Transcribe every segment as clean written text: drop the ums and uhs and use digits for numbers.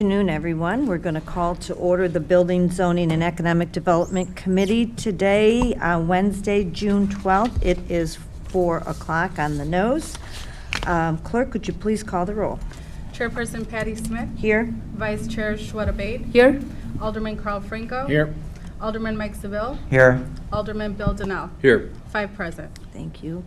Afternoon, everyone. We're going to call to order the Building, Zoning, and Economic Development Committee today, Wednesday, June 12th. It is 4 o'clock on the nose. Clerk, could you please call the roll? Chairperson Patty Smith. Here. Vice Chair Shweta Bate. Here. Alderman Carl Franco. Here. Alderman Mike Seville. Here. Alderman Bill Donnell. Here. 5 present. Thank you.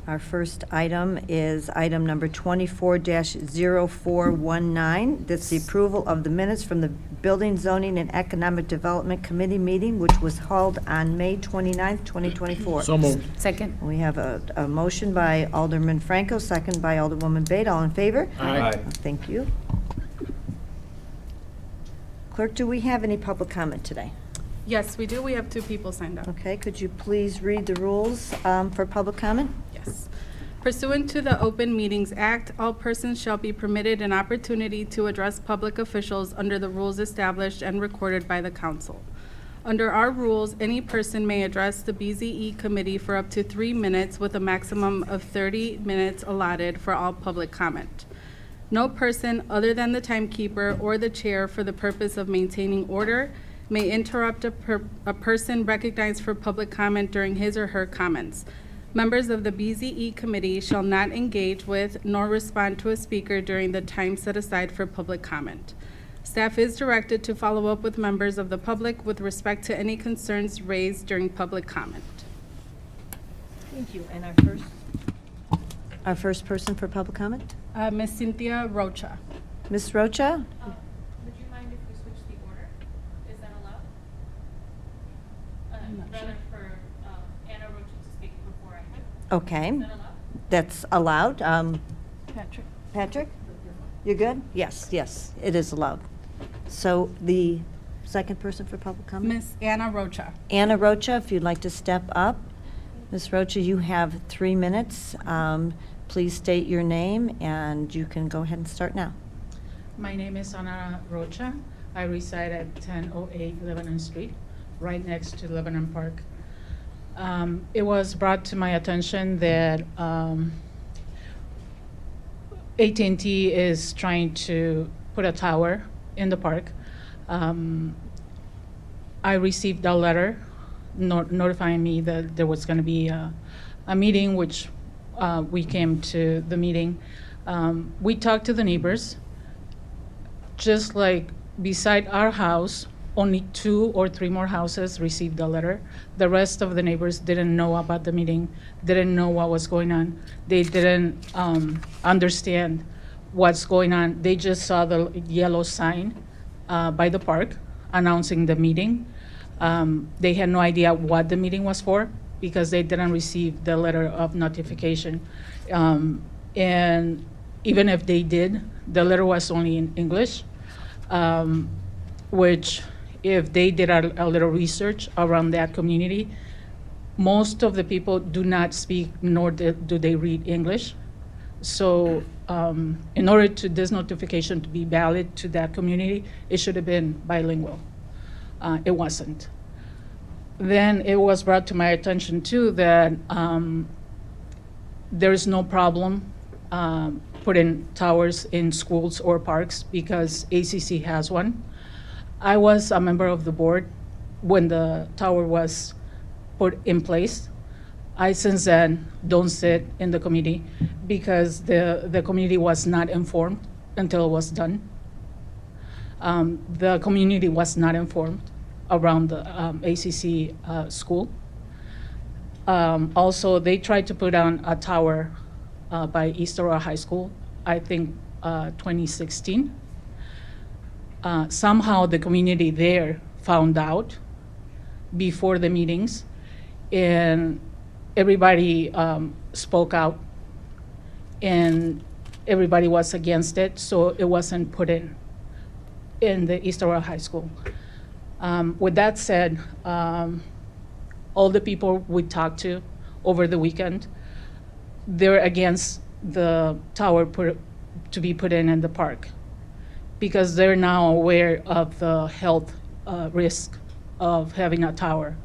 Our first item is item number 24-0419. That's the approval of the minutes from the Building, Zoning, and Economic Development Committee meeting, which was held on May 29th, 2024. So moved. Second. We have a motion by Alderman Franco, second by Alderwoman Bate. All in favor? Aye. Thank you. Clerk, do we have any public comment today? Yes, we do. We have 2 people signed up. Okay, could you please read the rules for public comment? Yes. Pursuant to the Open Meetings Act, all persons shall be permitted an opportunity to address public officials under the rules established and recorded by the council. Under our rules, any person may address the BZE committee for up to 3 minutes with a maximum of 30 minutes allotted for all public comment. No person other than the timekeeper or the chair, for the purpose of maintaining order, may interrupt a person recognized for public comment during his or her comments. Members of the BZE committee shall not engage with nor respond to a speaker during the time set aside for public comment. Staff is directed to follow up with members of the public with respect to any concerns raised during public comment. Thank you. And our first person for public comment? Ms. Cynthia Rocha. Ms. Rocha? Would you mind if we switch the order? Is that allowed? I'm not Rather sure. for Anna Rocha to speak before I do. Okay, Is that allowed? that's allowed. Patrick. Patrick? You're good? Yes, yes, it is allowed. So the second person for public comment? Ms. Anna Rocha. Anna Rocha, if you'd like to step up. Ms. Rocha, you have 3 minutes. Please state your name, and you can go ahead and start now. My name is Ana Rocha. I reside at 1008 Lebanon Street, right next to Lebanon Park. It was brought to my attention that AT&T is trying to put a tower in the park. I received a letter notifying me that there was going to be a meeting, which we came to the meeting. We talked to the neighbors. Just like beside our house, only 2 or 3 more houses received the letter. The rest of the neighbors didn't know about the meeting, didn't know what was going on. They didn't understand what's going on. They just saw the yellow sign by the park announcing the meeting. They had no idea what the meeting was for because they didn't receive the letter of notification. And even if they did, the letter was only in English, which if they did a little research around that community, most of the people do not speak nor do they read English. So in order to this notification to be valid to that community, it should have been bilingual. It wasn't. Then it was brought to my attention too that there is no problem putting towers in schools or parks because ACC has one. I was a member of the board when the tower was put in place. I since then don't sit in the committee because the community was not informed until it was done. The community was not informed around the ACC school. Also, they tried to put on a tower by East Aurora High School, I think 2016. Somehow the community there found out before the meetings, and everybody spoke out, and everybody was against it, so it wasn't put in the East Aurora High School. With that said, all the people we talked to over the weekend, they're against the tower to be put in the park because they're now aware of the health risk of having a tower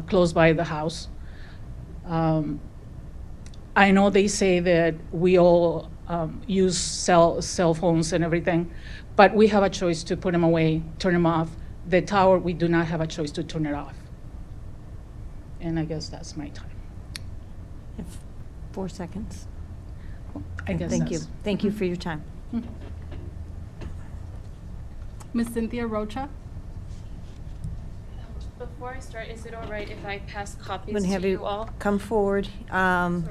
close by the house. I know they say that we all use cell phones and everything, but we have a choice to put them away, turn them off. The tower, we do not have a choice to turn it off. And I guess that's my time. If 4 seconds. I guess Thank you. that's- Thank you for your time. Ms. Cynthia Rocha? Before I start, is it all right if I pass I'm copies going to have to you you all? come forward. Sorry.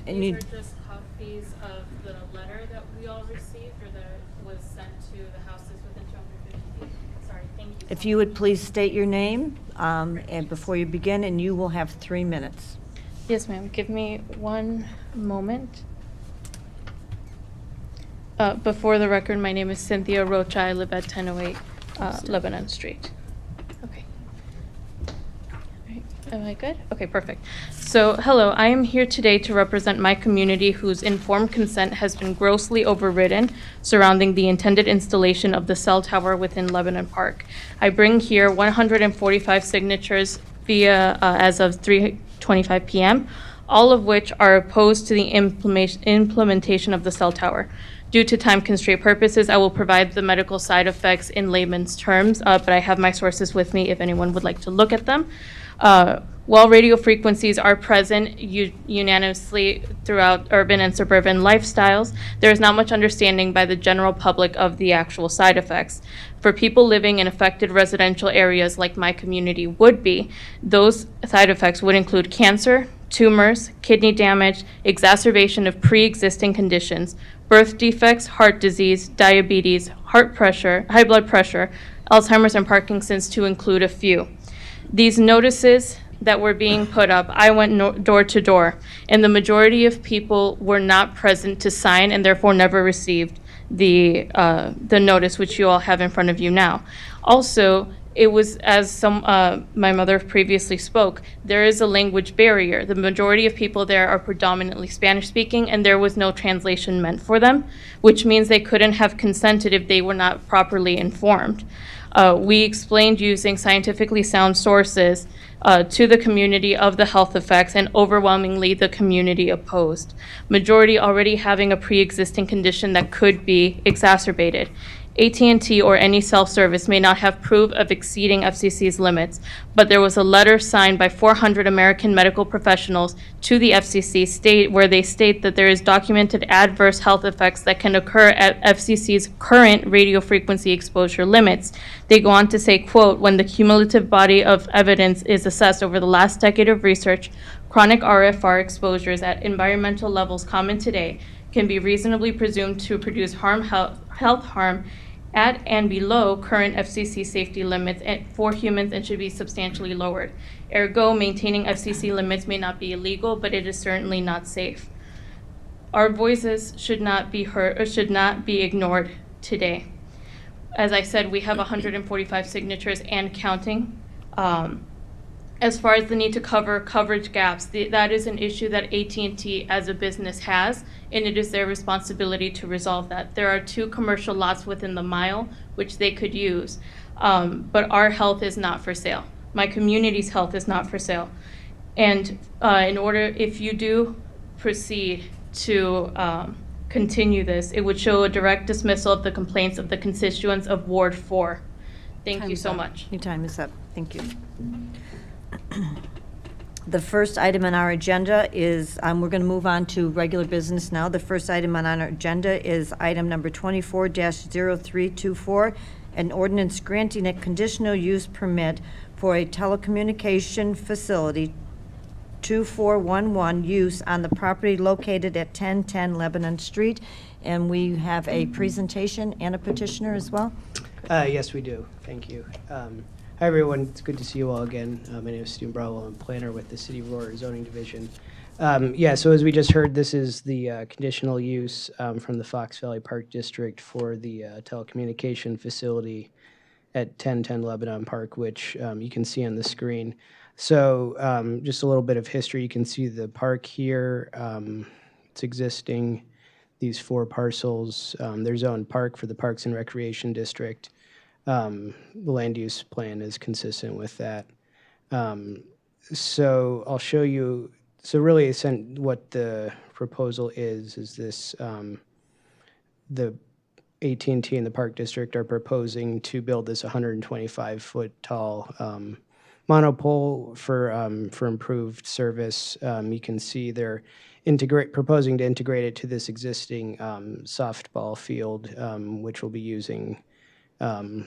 And you- These are just copies of the letter that we all received or that was sent to the houses within 250 feet. Sorry, thank you. If you would please state your name and before you begin, and you will have 3 minutes. Yes, ma'am. Give me one moment. Before the record, my name is Cynthia Rocha. I live at 1008 Lebanon Street. Okay. All right. Am I good? Okay, perfect. So, hello. I am here today to represent my community whose informed consent has been grossly overridden surrounding the intended installation of the cell tower within Lebanon Park. I bring here 145 signatures via as of 3:25 p.m., all of which are opposed to the implementation of the cell tower. Due to time constraint purposes, I will provide the medical side effects in layman's terms, but I have my sources with me if anyone would like to look at them. While radio frequencies are present unanimously throughout urban and suburban lifestyles, there is not much understanding by the general public of the actual side effects. For people living in affected residential areas like my community would be, those side effects would include cancer, tumors, kidney damage, exacerbation of pre-existing conditions, birth defects, heart disease, diabetes, heart pressure, high blood pressure, Alzheimer's, and Parkinson's, to include a few. These notices that were being put up, I went door to door, and the majority of people were not present to sign and therefore never received the notice which you all have in front of you now. Also, it was, as my mother previously spoke, there is a language barrier. The majority of people there are predominantly Spanish speaking, and there was no translation meant for them, which means they couldn't have consented if they were not properly informed. We explained using scientifically sound sources to the community of the health effects, and overwhelmingly the community opposed. Majority already having a pre-existing condition that could be exacerbated. AT&T or any self-service may not have proof of exceeding FCC's limits, but there was a letter signed by 400 American medical professionals to the FCC where they state that there is documented adverse health effects that can occur at FCC's current radio frequency exposure limits. They go on to say, quote, when the cumulative body of evidence is assessed over the last decade of research, chronic RFR exposures at environmental levels common today can be reasonably presumed to produce health harm at and below current FCC safety limits for humans and should be substantially lowered. Ergo, maintaining FCC limits may not be illegal, but it is certainly not safe. Our voices should not be heard or should not be ignored today. As I said, we have 145 signatures and counting. As far as the need to cover coverage gaps, that is an issue that AT&T as a business has, and it is their responsibility to resolve that. There are 2 commercial lots within the mile which they could use, but our health is not for sale. My community's health is not for sale. And if you do proceed to continue this, it would show a direct dismissal of the complaints of the constituents of Ward 4. Thank you Time's so up. much. Your time is up. Thank you. The first item on our agenda is, we're going to move on to regular business now. The first item on our agenda is item number 24-0324, an ordinance granting a conditional use permit for a telecommunication facility 2411 use on the property located at 1010 Lebanon Street. And we have a presentation and a petitioner as well. Yes, we do. Thank you. Hi, everyone. It's good to see you all again. My name is Stu Bravo. I'm planner with the City of Aurora Zoning Division. So as we just heard, this is the conditional use from the Fox Valley Park District for the telecommunication facility at 1010 Lebanon Park, which you can see on the screen. So just a little bit of history. You can see the park here. It's existing. These 4 parcels. They're zoned park for the Parks and Recreation District. The land use plan is consistent with that. So I'll show you. So really, what the proposal is this: the AT&T and the Park District are proposing to build this 125-foot tall monopole for improved service. You can see they're proposing to integrate it to this existing softball field, which will be using the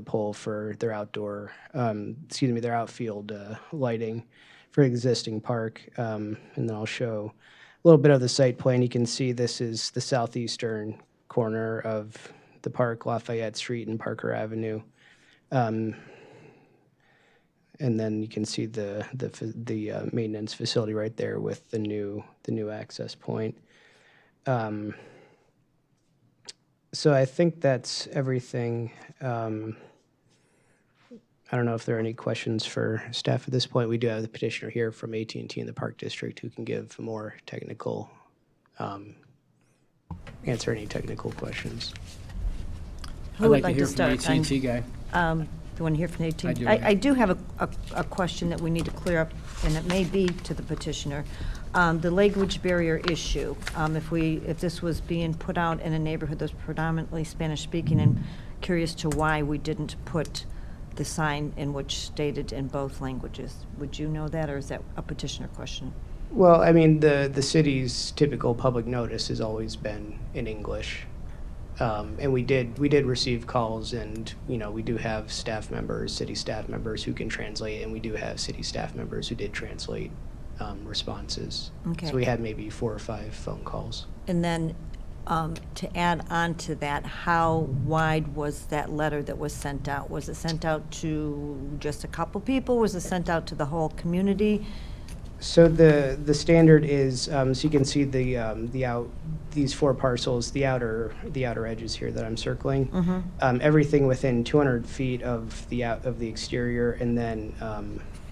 pole for their their outfield lighting for existing park. And then I'll show a little bit of the site plan. You can see this is the southeastern corner of the park, Lafayette Street and Parker Avenue. And then you can see the maintenance facility right there with the new access point. So I think that's everything. I don't know if there are any questions for staff at this point. We do have the petitioner here from AT&T and the Park District who can give more technical, answer any technical questions. Who I'd would like to hear from start? the AT&T guy. The one here from AT&T? I do. I do have a question that we need to clear up, and it may be to the petitioner. The language barrier issue, if this was being put out in a neighborhood that's predominantly Spanish-speaking, and curious to why we didn't put the sign in which stated in both languages. Would you know that, or is that a petitioner question? Well, I mean, the city's typical public notice has always been in English. And we did receive calls, and, we do have city staff members who can translate, and we do have city staff members who did translate responses. Okay. So we had maybe 4 or 5 phone calls. And then, to add on to that, how wide was that letter that was sent out? Was it sent out to just a couple people? Was it sent out to the whole community? So the standard is, so you can see these 4 parcels, the outer edges here that I'm circling. Mm-hmm. Everything within 200 feet of the exterior, and then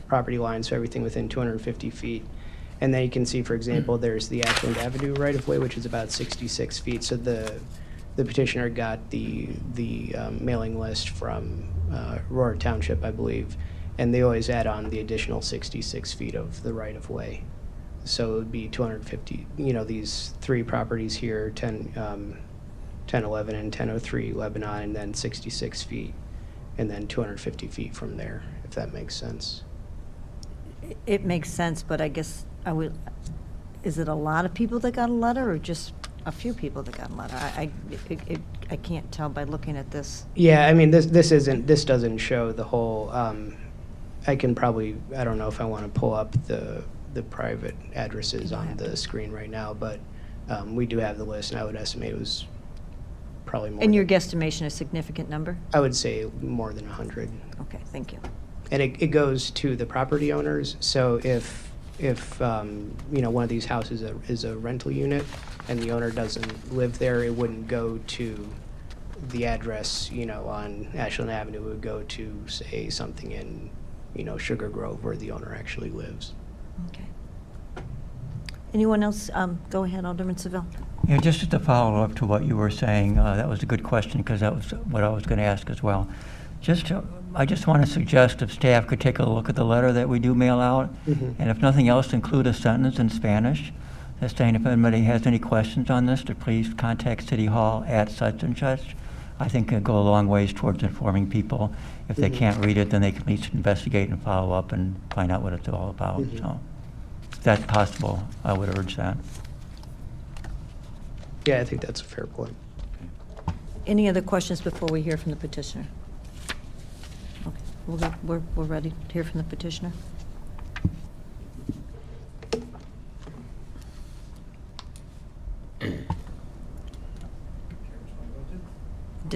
property lines, so everything within 250 feet. And then you can see, for example, there's the Ashland Avenue right-of-way, which is about 66 feet. So the petitioner got the mailing list from Aurora Township, I believe, and they always add on the additional 66 feet of the right-of-way. So it would be 250, these 3 properties here, 1011 and 1003 Lebanon, and then 66 feet, and then 250 feet from there, if that makes sense. It makes sense, but I guess is it a lot of people that got a letter, or just a few people that got a letter? I can't tell by looking at this. Yeah, I mean, this doesn't show the whole, I don't know if I want to pull up the private addresses on the screen right now, but we do have the list, and I would estimate it was probably more. And your guesstimation, a significant number? I would say more than 100. Okay, thank you. And it goes to the property owners. So if one of these houses is a rental unit and the owner doesn't live there, it wouldn't go to the address, on Ashland Avenue. It would go to, say, something in, Sugar Grove, where the owner actually lives. Okay. Anyone else? Go ahead, Alderman Seville. Yeah, just to follow up to what you were saying, that was a good question, because that was what I was going to ask as well. I just want to suggest if staff could take a look at the letter that we do mail out, and if nothing else, include a sentence in Spanish that's saying if anybody has any questions on this, to please contact City Hall at such and such. I think it'll go a long ways towards informing people. If they can't read it, then they can at least investigate and follow up and find out what it's all about. So, if that's possible, I would urge that. Yeah, I think that's a fair point. Any other questions before we hear from the petitioner? Okay, we're ready to hear from the petitioner.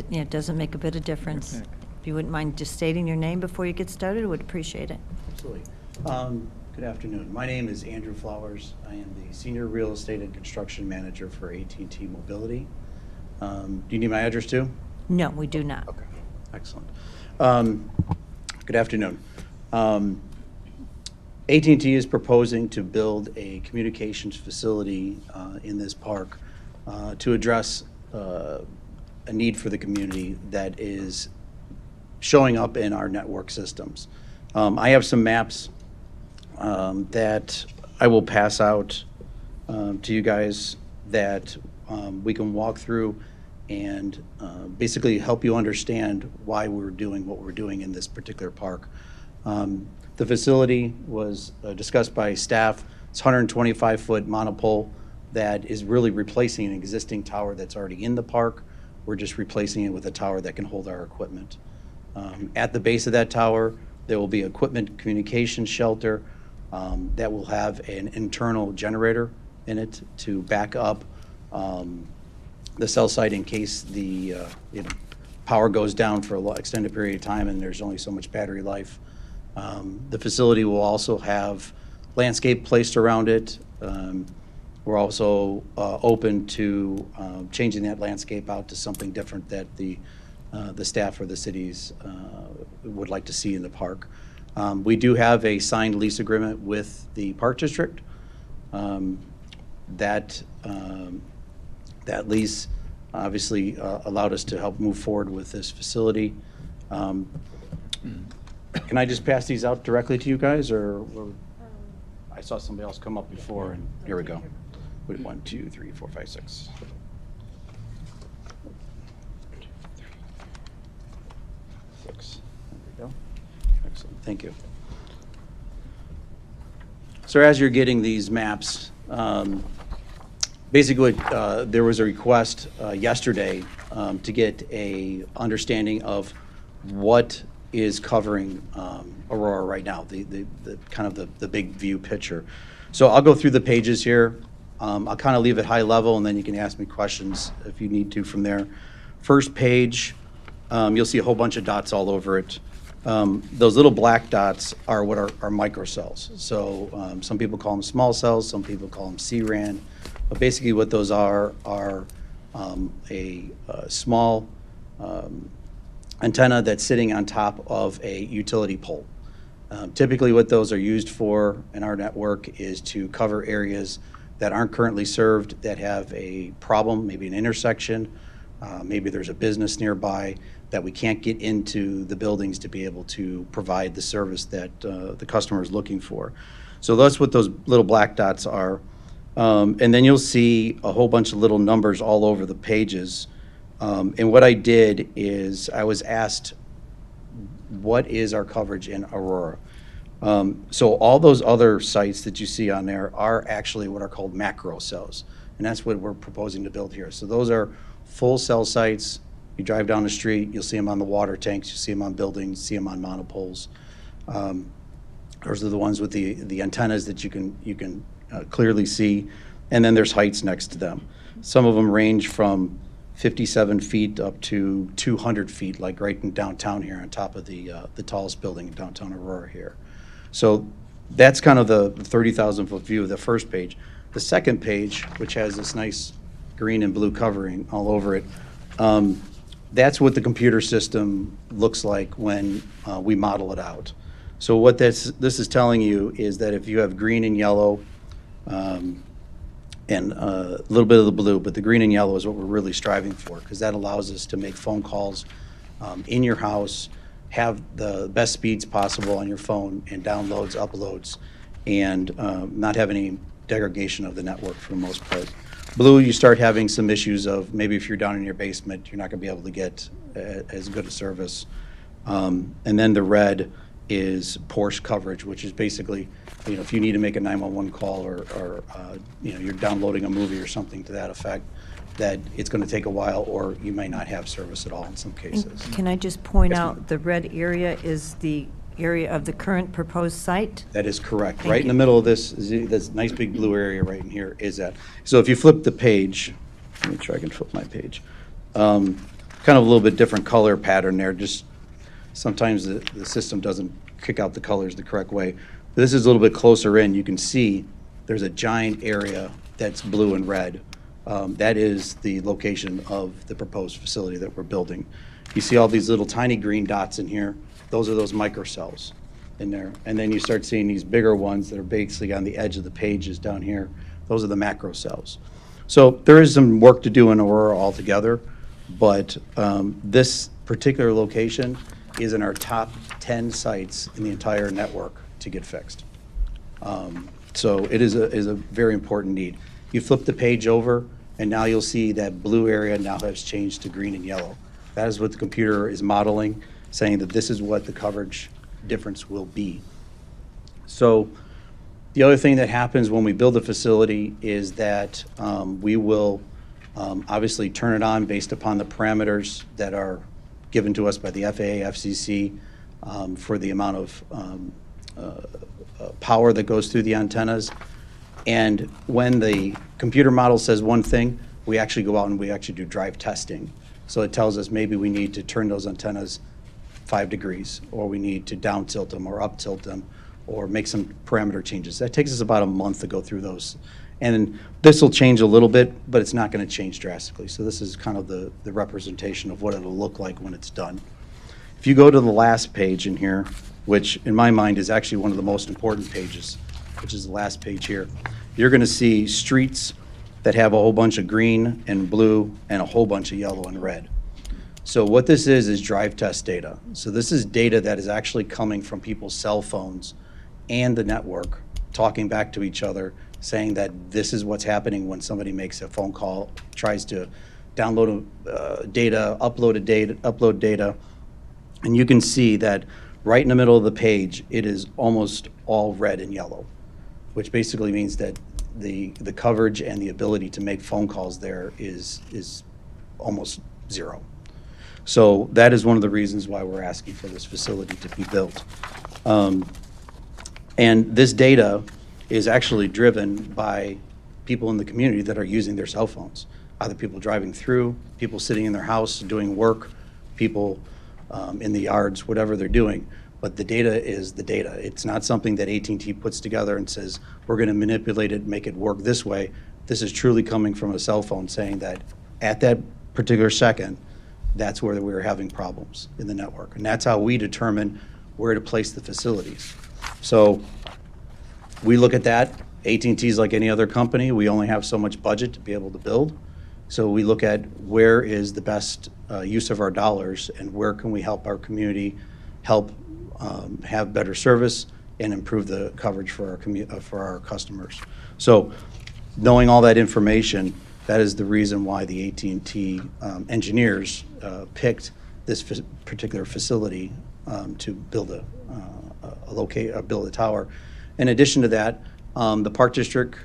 Yeah, it doesn't make a bit of difference. If you wouldn't mind just stating your name before you get started, I would appreciate it. Absolutely. Good afternoon. My name is Andrew Flowers. I am the Senior Real Estate and Construction Manager for AT&T Mobility. Do you need my address too? No, we do not. Okay, excellent. Good afternoon. AT&T is proposing to build a communications facility in this park to address a need for the community that is showing up in our network systems. I have some maps that I will pass out to you guys that we can walk through and basically help you understand why we're doing what we're doing in this particular park. The facility was discussed by staff. It's 125-foot monopole that is really replacing an existing tower that's already in the park. We're just replacing it with a tower that can hold our equipment. At the base of that tower, there will be equipment communication shelter that will have an internal generator in it to back up the cell site in case the power goes down for an extended period of time and there's only so much battery life. The facility will also have landscape placed around it. We're also open to changing that landscape out to something different that the staff or the cities would like to see in the park. We do have a signed lease agreement with the Park District. That lease obviously allowed us to help move forward with this facility. Can I just pass these out directly to you guys, or I saw somebody else come up before, and here we go. Wait, 1, 2, 3, 4, 5, 6. 6. There we go. Excellent. Thank you. So as you're getting these maps, basically there was a request yesterday to get a understanding of what is covering Aurora right now, the kind of the big view picture. So I'll go through the pages here. I'll kind of leave it high level, and then you can ask me questions if you need to from there. First page, you'll see a whole bunch of dots all over it. Those little black dots are what are microcells. So some people call them small cells, some people call them CRAN. But basically what those are a small antenna that's sitting on top of a utility pole. Typically what those are used for in our network is to cover areas that aren't currently served, that have a problem, maybe an intersection, maybe there's a business nearby that we can't get into the buildings to be able to provide the service that the customer is looking for. So that's what those little black dots are. And then you'll see a whole bunch of little numbers all over the pages. And what I did is I was asked, what is our coverage in Aurora? So all those other sites that you see on there are actually what are called macro cells. And that's what we're proposing to build here. So those are full cell sites. You drive down the street, you'll see them on the water tanks, you see them on buildings, see them on monopoles. Those are the ones with the antennas that you can clearly see. And then there's heights next to them. Some of them range from 57 feet up to 200 feet, like right in downtown here on top of the tallest building in downtown Aurora here. So that's kind of the 30,000-foot view of the first page. The second page, which has this nice green and blue covering all over it, that's what the computer system looks like when we model it out. So what this is telling you is that if you have green and yellow, and a little bit of the blue, but the green and yellow is what we're really striving for, because that allows us to make phone calls in your house, have the best speeds possible on your phone, and downloads, uploads, and not have any degradation of the network for the most part. Blue, you start having some issues of maybe if you're down in your basement, you're not going to be able to get as good a service. And then the red is Porsche coverage, which is basically, if you need to make a 911 call or you're downloading a movie or something to that effect, that it's going to take a while, or you may not have service at all in some cases. Can I just point Yes, out, ma'am. the red area is the area of the current proposed site? That is correct. Thank Right in the you. middle of this nice big blue area right in here is that. So if you flip the page, let me try, I can flip my page. Kind of a little bit different color pattern there. Just sometimes the system doesn't kick out the colors the correct way. This is a little bit closer in. You can see there's a giant area that's blue and red. That is the location of the proposed facility that we're building. You see all these little tiny green dots in here. Those are those microcells in there. And then you start seeing these bigger ones that are basically on the edge of the pages down here. Those are the macro cells. So there is some work to do in Aurora altogether, but this particular location is in our top 10 sites in the entire network to get fixed. So it is a very important need. You flip the page over, And now you'll see that blue area now has changed to green and yellow. That is what the computer is modeling, saying that this is what the coverage difference will be. So the other thing that happens when we build a facility is that we will obviously turn it on based upon the parameters that are given to us by the FAA, FCC, for the amount of power that goes through the antennas. And when the computer model says one thing, we actually go out and we actually do drive testing. So it tells us maybe we need to turn those antennas 5 degrees, or we need to down tilt them or up tilt them, or make some parameter changes. That takes us about a month to go through those. And this will change a little bit, but it's not going to change drastically. So this is kind of the representation of what it'll look like when it's done. If you go to the last page in here, which in my mind is actually one of the most important pages, which is the last page here, you're going to see streets that have a whole bunch of green and blue and a whole bunch of yellow and red. So what this is drive test data. So this is data that is actually coming from people's cell phones and the network, talking back to each other, saying that this is what's happening when somebody makes a phone call, tries to download data, upload data, and you can see that right in the middle of the page, it is almost all red and yellow, which basically means that the coverage and the ability to make phone calls there is almost zero. So that is one of the reasons why we're asking for this facility to be built. And this data is actually driven by people in the community that are using their cell phones, either people driving through, people sitting in their house doing work, people in the yards, whatever they're doing. But the data is the data. It's not something that AT&T puts together and says, we're going to manipulate it, make it work this way. This is truly coming from a cell phone saying that at that particular second, that's where we're having problems in the network. And that's how we determine where to place the facilities. So we look at that. AT&T is like any other company. We only have so much budget to be able to build. So we look at where is the best use of our dollars and where can we help our community help have better service and improve the coverage for our customers. So knowing all that information, that is the reason why the AT&T engineers picked this particular facility to build build a tower. In addition to that, the Park District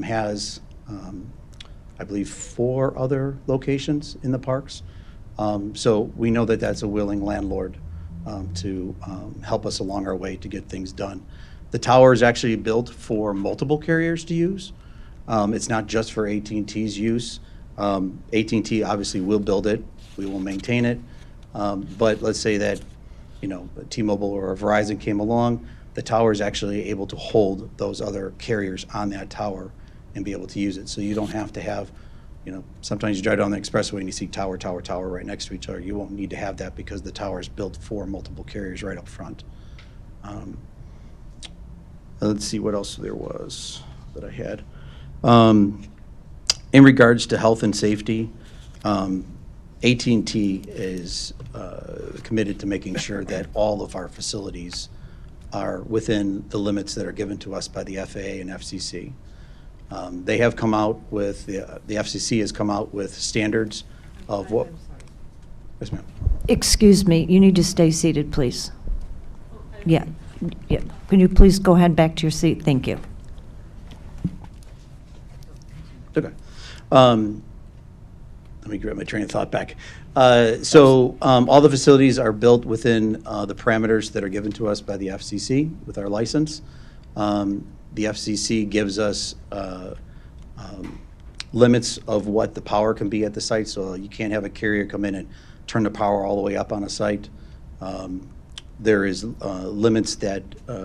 has, I believe, 4 other locations in the parks. So we know that that's a willing landlord to help us along our way to get things done. The tower is actually built for multiple carriers to use. It's not just for AT&T's use. AT&T obviously will build it. We will maintain it. But let's say that, T-Mobile or Verizon came along, the tower is actually able to hold those other carriers on that tower and be able to use it. So you don't have to have, sometimes you drive down the expressway and you see tower right next to each other. You won't need to have that because the tower is built for multiple carriers right up front. Let's see what else there was that I had. In regards to health and safety, AT&T is committed to making sure that all of our facilities are within the limits that are given to us by the FAA and FCC. They have come out with, the FCC has come out with standards of what. Yes, ma'am. Excuse me, you need to stay seated, please. Yeah. Can you please go ahead back to your seat? Thank you. Okay. Let me grab my train of thought back. So all the facilities are built within the parameters that are given to us by the FCC with our license. The FCC gives us limits of what the power can be at the site, so you can't have a carrier come in and turn the power all the way up on a site. There is limits that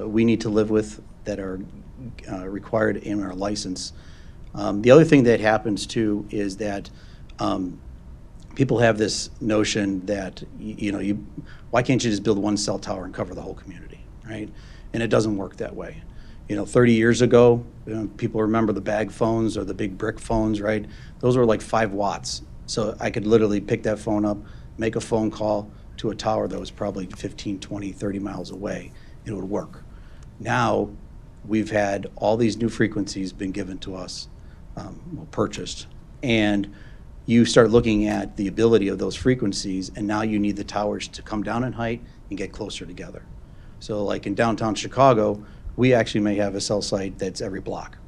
we need to live with that are required in our license. The other thing that happens too is that people have this notion that why can't you just build one cell tower and cover the whole community, right? And it doesn't work that way. 30 years ago, people remember the bag phones or the big brick phones, right? Those were like 5 watts. So I could literally pick that phone up, make a phone call to a tower that was probably 15, 20, 30 miles away, and it would work. Now, we've had all these new frequencies been given to us, purchased, And you start looking at the ability of those frequencies, and now you need the towers to come down in height and get closer together. So like in downtown Chicago, we actually may have a cell site that's every block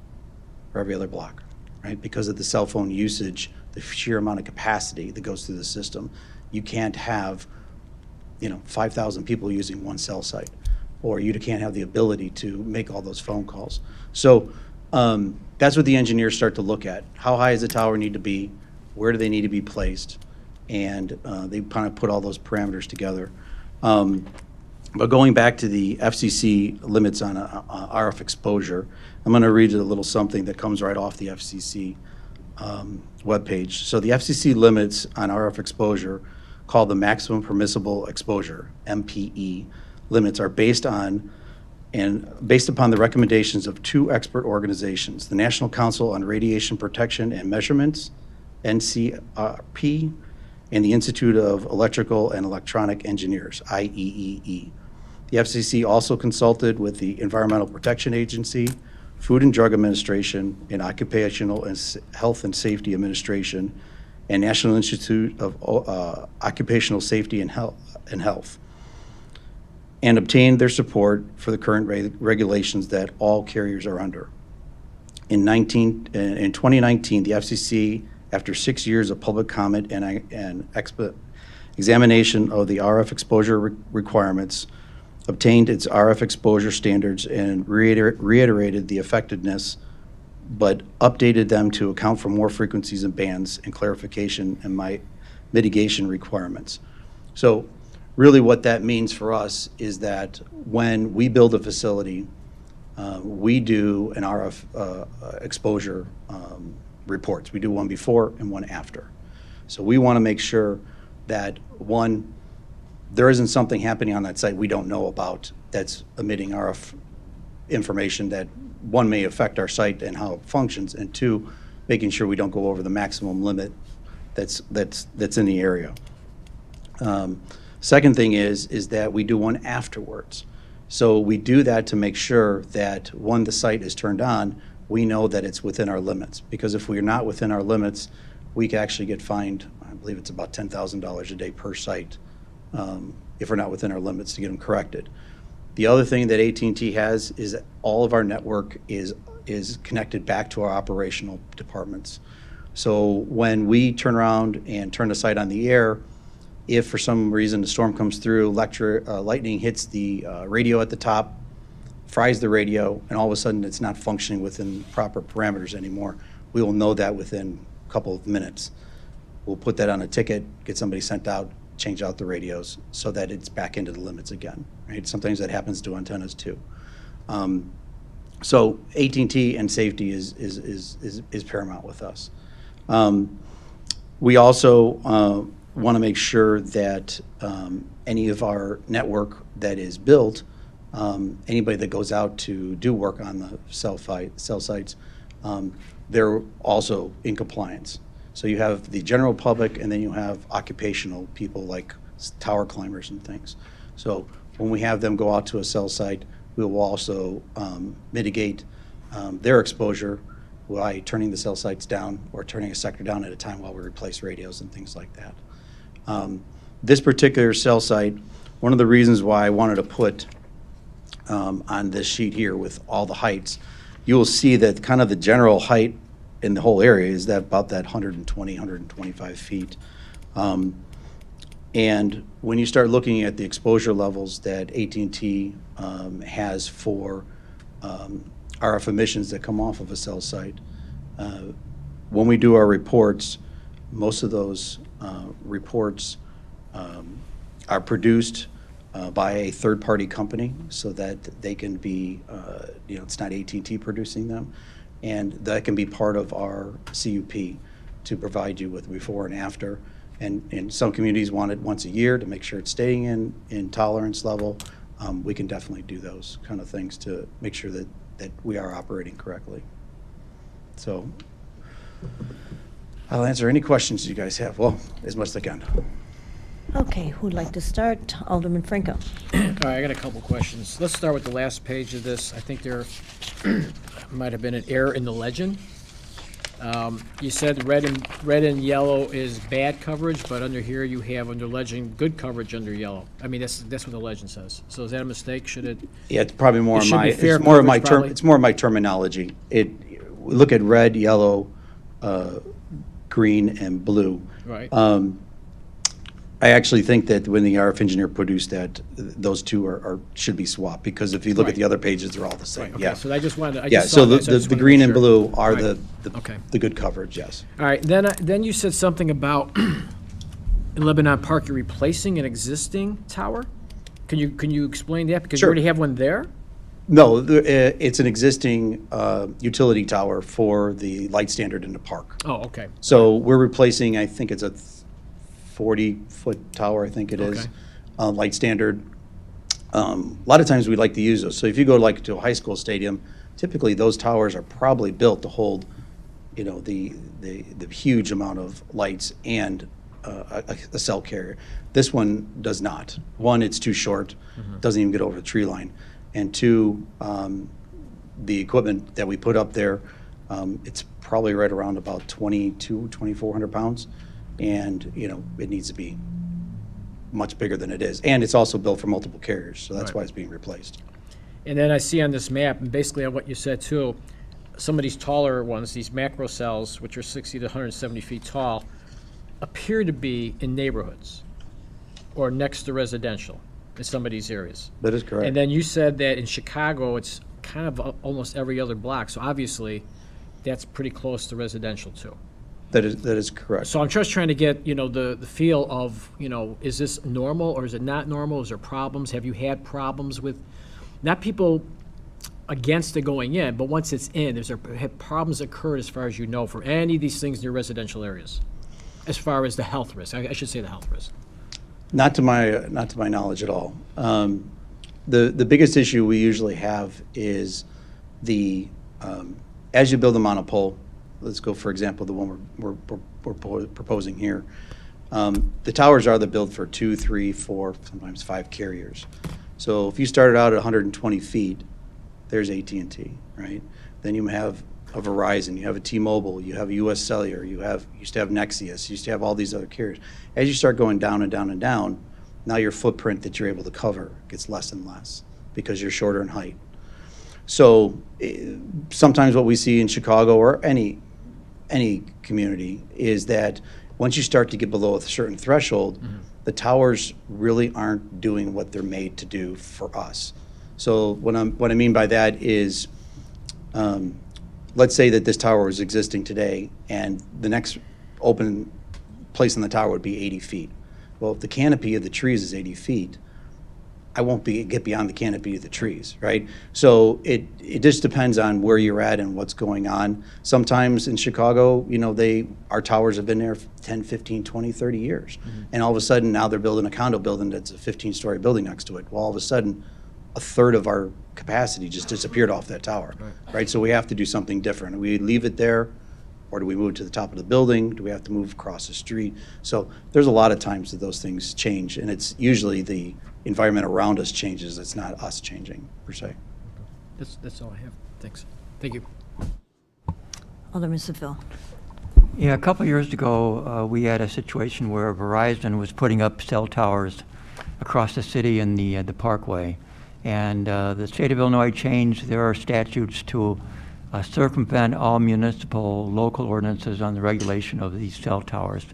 or every other block, right? Because of the cell phone usage, the sheer amount of capacity that goes through the system. You can't have, 5,000 people using one cell site, or you can't have the ability to make all those phone calls. So that's what the engineers start to look at. How high does the tower need to be? Where do they need to be placed? And they kind of put all those parameters together. But going back to the FCC limits on RF exposure, I'm going to read you a little something that comes right off the FCC webpage. So the FCC limits on RF exposure, called the maximum permissible exposure, MPE, limits are based upon the recommendations of two expert organizations, the National Council on Radiation Protection and Measurements, NCRP, and the Institute of Electrical and Electronic Engineers, IEEE. The FCC also consulted with the Environmental Protection Agency, Food and Drug Administration, and Occupational and Health and Safety Administration, and National Institute of Occupational Safety and Health, and obtained their support for the current regulations that all carriers are under. In 2019, the FCC, after 6 years of public comment and examination of the RF exposure requirements, obtained its RF exposure standards and reiterated the effectiveness, but updated them to account for more frequencies and bands and clarification and mitigation requirements. So really what that means for us is that when we build a facility, we do an RF exposure reports. We do one before and one after. So we want to make sure that, one, there isn't something happening on that site we don't know about that's emitting RF information that, one, may affect our site and how it functions, and two, making sure we don't go over the maximum limit that's in the area. Second thing is that we do one afterwards. So we do that to make sure that when the site is turned on, we know that it's within our limits. Because if we're not within our limits, we can actually get fined, I believe it's about $10,000 a day per site, if we're not within our limits to get them corrected. The other thing that AT&T has is that all of our network is connected back to our operational departments. So when we turn around and turn the site on the air, if for some reason the storm comes through, lightning hits the radio at the top, fries the radio, and all of a sudden it's not functioning within proper parameters anymore, we will know that within a couple of minutes. We'll put that on a ticket, get somebody sent out, change out the radios so that it's back into the limits again, right? Sometimes that happens to antennas too. So AT&T and safety is paramount with us. We also want to make sure that any of our network that is built, anybody that goes out to do work on the cell sites, they're also in compliance. So you have the general public, and then you have occupational people like tower climbers and things. So when we have them go out to a cell site, we will also mitigate their exposure by turning the cell sites down or turning a sector down at a time while we replace radios and things like that. This particular cell site, one of the reasons why I wanted to put on this sheet here with all the heights, you will see that kind of the general height in the whole area is that about that 120, 125 feet. And when you start looking at the exposure levels that AT&T has for RF emissions that come off of a cell site, when we do our reports, most of those reports are produced by a third-party company so that they can be, it's not AT&T producing them, and that can be part of our CUP to provide you with before and after. And some communities want it once a year to make sure it's staying in tolerance level. We can definitely do those kind of things to make sure that we are operating correctly. So I'll answer any questions you guys have, well, as much as I can. Okay, who'd like to start? Alderman Franco. All right, I got a couple questions. Let's start with the last page of this. I think there might have been an error in the legend. You said red and yellow is bad coverage, but under here you have under legend, good coverage under yellow. I mean, that's what the legend says. So is that a mistake? Should it? Yeah, it's probably more It of should my, be fair it's more of my coverage, term, probably. it's more of my terminology. We look at red, yellow, green, and blue. Right. I actually think that when the RF engineer produced that, those two should be swapped, because if you look at the Right. other pages, they're all the same. Right, okay, Yeah. so I just wanted, I Yeah, just so saw that, so I the just wanted to green make and sure. blue are Right. the Okay. the good coverage, yes. All right, then you said something about in Lebanon Park, you're replacing an existing tower? Can you explain that? Because you Sure. already have one there? No, it's an existing utility tower for the light standard in the park. Oh, okay. So we're replacing, I think it's a 40-foot tower, I think it is, Okay. light standard. A lot of times we like to use those. So if you go like to a high school stadium, typically those towers are probably built to hold, the huge amount of lights and a cell carrier. This one does not. One, it's too short, doesn't even get over the tree line. And two, the equipment that we put up there, it's probably right around about 2,400 pounds. And, it needs to be much bigger than it is. And it's also built for multiple carriers, so that's Right. why it's being replaced. And then I see on this map, and basically on what you said too, some of these taller ones, these macro cells, which are 60 to 170 feet tall, appear to be in neighborhoods or next to residential in some of these areas. That is correct. And then you said that in Chicago, it's kind of almost every other block, so obviously that's pretty close to residential too. That is correct. So I'm just trying to get, the feel of, is this normal or is it not normal? Is there problems? Have you had problems with, not people against it going in, but once it's in, have problems occurred as far as you know for any of these things in your residential areas? As far as the health risk, I should say the health risk. Not to my knowledge at all. The biggest issue we usually have is as you build a monopole. Let's go, for example, the one we're proposing here. The towers are built for 2, 3, 4, sometimes 5 carriers. So if you started out at 120 feet, there's AT&T, right? Then you have a Verizon, you have a T-Mobile, you have a US Cellular, you used to have Nexius, you used to have all these other carriers. As you start going down and down and down, now your footprint that you're able to cover gets less and less because you're shorter in height. So sometimes what we see in Chicago or any community is that once you start to get below a certain threshold, the towers really aren't doing what they're made to do for us. So what I mean by that is, let's say that this tower was existing today and the next open place on the tower would be 80 feet. Well, if the canopy of the trees is 80 feet, I won't get beyond the canopy of the trees, right? So it just depends on where you're at and what's going on. Sometimes in Chicago, our towers have been there 10, 15, 20, 30 years. And all of a sudden now they're building a condo building that's a 15-story building next to it. Well, all of a sudden, a third of our capacity just disappeared off that tower, right? So we have to do something different. We leave it there, or do we move to the top of the building? Do we have to move across the street? So there's a lot of times that those things change, and it's usually the environment around us changes. It's not us changing, per se. That's all I have. Thanks. Thank you. Alderman Seville. Yeah, a couple years ago, we had a situation where Verizon was putting up cell towers across the city in the Parkway. And the state of Illinois changed their statutes to circumvent all municipal local ordinances on the regulation of these cell towers.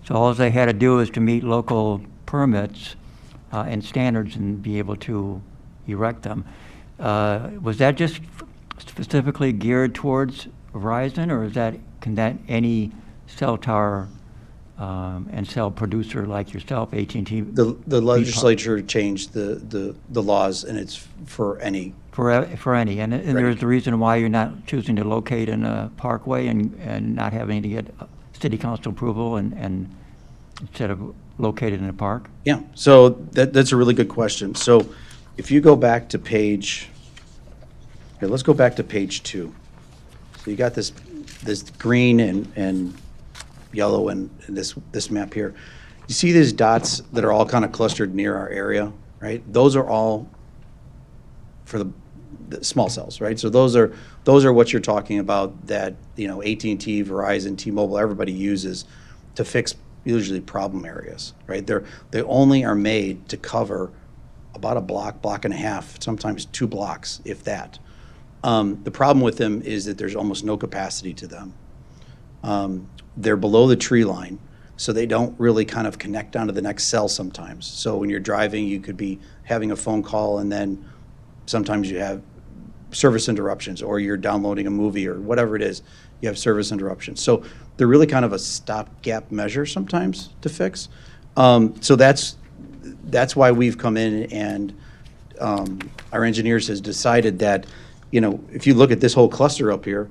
So all they had to do is to meet local permits and standards and be able to erect them. Was that just specifically geared towards Verizon, or can that any cell tower and cell producer like yourself, AT&T? The legislature changed the laws, and it's for any. For any, and there's the reason why you're not choosing to locate in a parkway and not having to get city council approval and instead of located in a park? Yeah, so that's a really good question. So if you go back to let's go back to page 2. So you got this green and yellow and this map here. You see these dots that are all kind of clustered near our area, right? Those are all for the the small cells, right? So those are what you're talking about that, AT&T, Verizon, T-Mobile, everybody uses to fix usually problem areas, right? They only are made to cover about a block and a half, sometimes 2 blocks, if that. The problem with them is that there's almost no capacity to them. They're below the tree line, so they don't really kind of connect onto the next cell sometimes. So when you're driving, you could be having a phone call, and then sometimes you have service interruptions, or you're downloading a movie or whatever it is, you have service interruptions. So they're really kind of a stopgap measure sometimes to fix. So that's why we've come in, and our engineers has decided that, if you look at this whole cluster up here,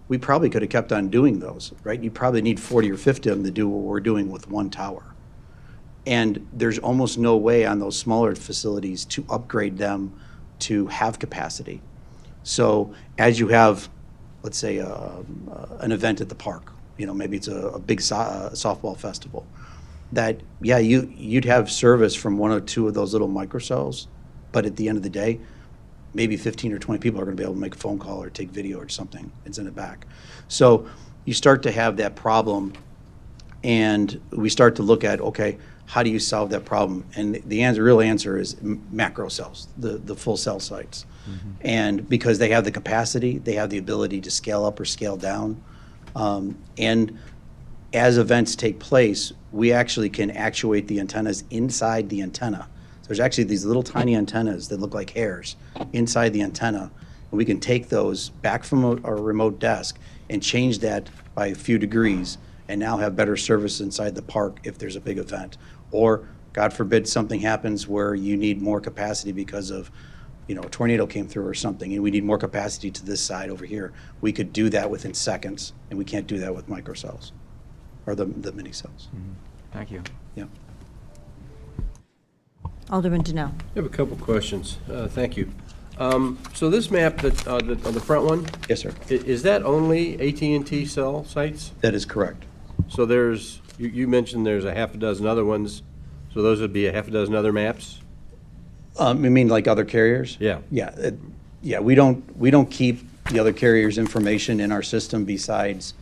we probably could have kept on doing those, right? You probably need 40 or 50 of them to do what we're doing with one tower. And there's almost no way on those smaller facilities to upgrade them to have capacity. So as you have, let's say, an event at the park, maybe it's a big softball festival, that, yeah, you'd have service from 1 or 2 of those little microcells, but at the end of the day, maybe 15 or 20 people are going to be able to make a phone call or take video or something and send it back. So you start to have that problem, and we start to look at, okay, how do you solve that problem? And the real answer is macro cells, the full cell sites. And because they have the capacity, they have the ability to scale up or scale down. And as events take place, we actually can actuate the antennas inside the antenna. There's actually these little tiny antennas that look like hairs inside the antenna, and we can take those back from our remote desk and change that by a few degrees, and now have better service inside the park if there's a big event. Or, God forbid, something happens where you need more capacity because of, a tornado came through or something, and we need more capacity to this side over here. We could do that within seconds, and we can't do that with microcells or the mini cells. Thank you. Yeah. Alderman Denell. I have a couple questions. Thank you. So this map that on the front one, Yes, sir. is that only AT&T cell sites? That is correct. So you mentioned there's a half a dozen other ones, so those would be a half a dozen other maps? You mean like other carriers? Yeah. Yeah, yeah. We don't keep the other carriers' information in our system. Besides,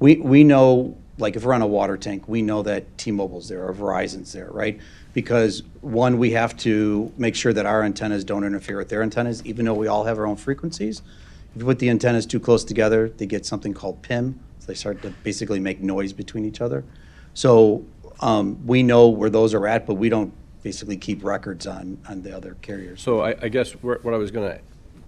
we know, like if we're on a water tank, we know that T-Mobile's there or Verizon's there, right? Because one, we have to make sure that our antennas don't interfere with their antennas, even though we all have our own frequencies. If you put the antennas too close together, they get something called PIM. So they start to basically make noise between each other. So we know where those are at, but we don't basically keep records on the other carriers. So I guess what I was